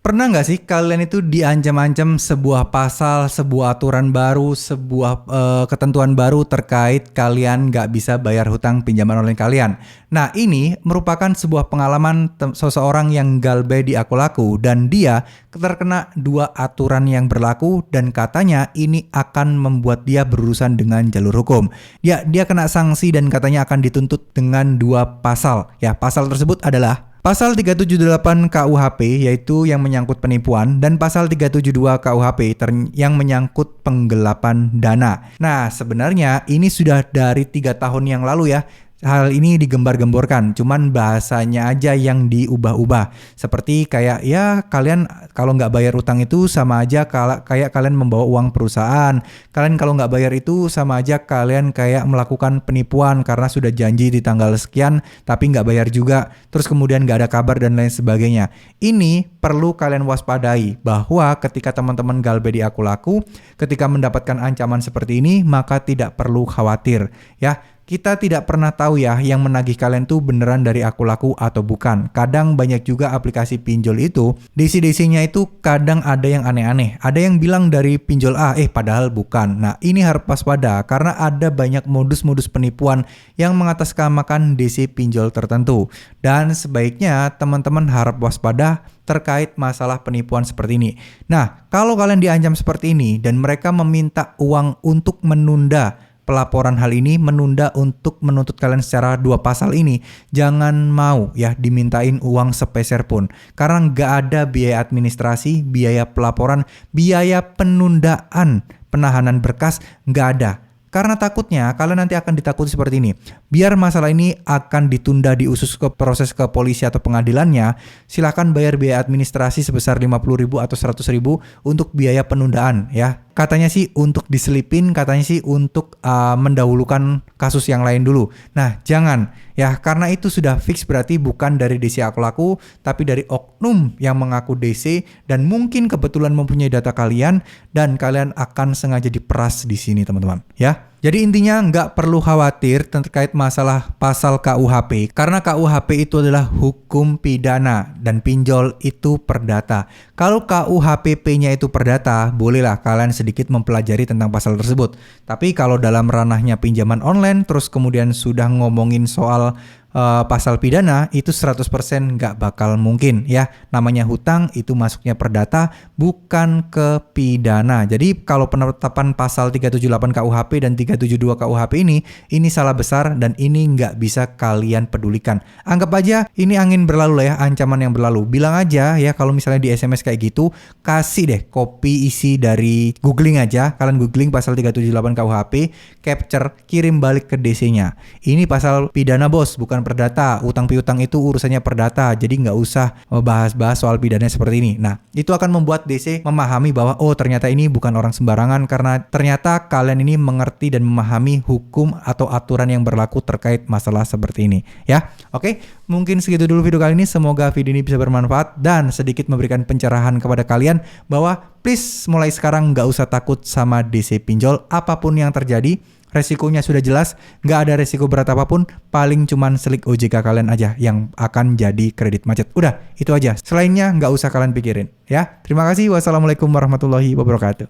Pernah nggak sih kalian itu diancam-ancam sebuah pasal, sebuah aturan baru, sebuah ketentuan baru terkait kalian nggak bisa bayar hutang pinjaman online kalian? Nah, ini merupakan sebuah pengalaman seseorang yang galbay di Aku Laku dan dia terkena dua aturan yang berlaku dan katanya ini akan membuat dia berurusan dengan jalur hukum. Dia kena sanksi dan katanya akan dituntut dengan dua pasal. Ya, pasal tersebut adalah Pasal 378 KUHP yaitu yang menyangkut penipuan dan pasal 372 KUHP yang menyangkut penggelapan dana. Nah, sebenarnya ini sudah dari 3 tahun yang lalu ya. Hal ini digembar-gemborkan, cuman bahasanya aja yang diubah-ubah. Seperti kayak ya kalian kalau nggak bayar utang itu sama aja kayak kalian membawa uang perusahaan. Kalian kalau nggak bayar itu sama aja kalian kayak melakukan penipuan karena sudah janji di tanggal sekian tapi nggak bayar juga. Terus kemudian nggak ada kabar dan lain sebagainya. Ini perlu kalian waspadai bahwa ketika teman-teman galbay di Aku Laku, ketika mendapatkan ancaman seperti ini maka tidak perlu khawatir ya. Kita tidak pernah tahu ya yang menagih kalian tuh beneran dari Aku Laku atau bukan. Kadang banyak juga aplikasi pinjol itu, DC-DC-nya itu kadang ada yang aneh-aneh. Ada yang bilang dari pinjol A, padahal bukan. Nah, ini harus waspada karena ada banyak modus-modus penipuan yang mengatasnamakan DC pinjol tertentu. Dan sebaiknya teman-teman harap waspada terkait masalah penipuan seperti ini. Nah, kalau kalian diancam seperti ini dan mereka meminta uang untuk menunda pelaporan hal ini, menunda untuk menuntut kalian secara dua pasal ini, jangan mau ya dimintain uang sepeser pun. Karena nggak ada biaya administrasi, biaya pelaporan, biaya penundaan penahanan berkas, nggak ada. Karena takutnya kalian nanti akan ditakuti seperti ini. Biar masalah ini akan ditunda diusus ke proses ke polisi atau pengadilannya, silakan bayar biaya administrasi sebesar 50.000 atau 100.000 untuk biaya penundaan ya. Katanya sih untuk diselipin, katanya sih untuk mendahulukan kasus yang lain dulu. Nah, jangan ya, karena itu sudah fix berarti bukan dari DC Aku Laku, tapi dari oknum yang mengaku DC dan mungkin kebetulan mempunyai data kalian dan kalian akan sengaja diperas di sini, teman-teman, ya. Jadi intinya nggak perlu khawatir terkait masalah pasal KUHP karena KUHP itu adalah hukum pidana dan pinjol itu perdata. Kalau KUHPP-nya itu perdata, bolehlah kalian sedikit mempelajari tentang pasal tersebut. Tapi kalau dalam ranahnya pinjaman online terus kemudian sudah ngomongin soal pasal pidana itu 100% nggak bakal mungkin ya. Namanya hutang itu masuknya perdata bukan ke pidana. Jadi kalau penetapan pasal 378 KUHP dan 372 KUHP ini salah besar dan ini nggak bisa kalian pedulikan. Anggap aja ini angin berlalu lah ya, ancaman yang berlalu. Bilang aja ya kalau misalnya di SMS kayak gitu, kasih deh copy isi dari googling aja. Kalian googling pasal 378 KUHP, capture, kirim balik ke DC-nya. Ini pasal pidana bos, bukan perdata. Utang piutang itu urusannya perdata, jadi nggak usah bahas-bahas soal pidana seperti ini. Nah, itu akan membuat DC memahami bahwa oh ternyata ini bukan orang sembarangan karena ternyata kalian ini mengerti dan memahami hukum atau aturan yang berlaku terkait masalah seperti ini ya. Oke, mungkin segitu dulu video kali ini. Semoga video ini bisa bermanfaat dan sedikit memberikan pencerahan kepada kalian bahwa please mulai sekarang nggak usah takut sama DC pinjol. Apapun yang terjadi, resikonya sudah jelas, nggak ada resiko berat apapun, paling cuman selik OJK kalian aja yang akan jadi kredit macet. Udah, itu aja. Selainnya nggak usah kalian pikirin ya. Terima kasih. Wassalamualaikum warahmatullahi wabarakatuh.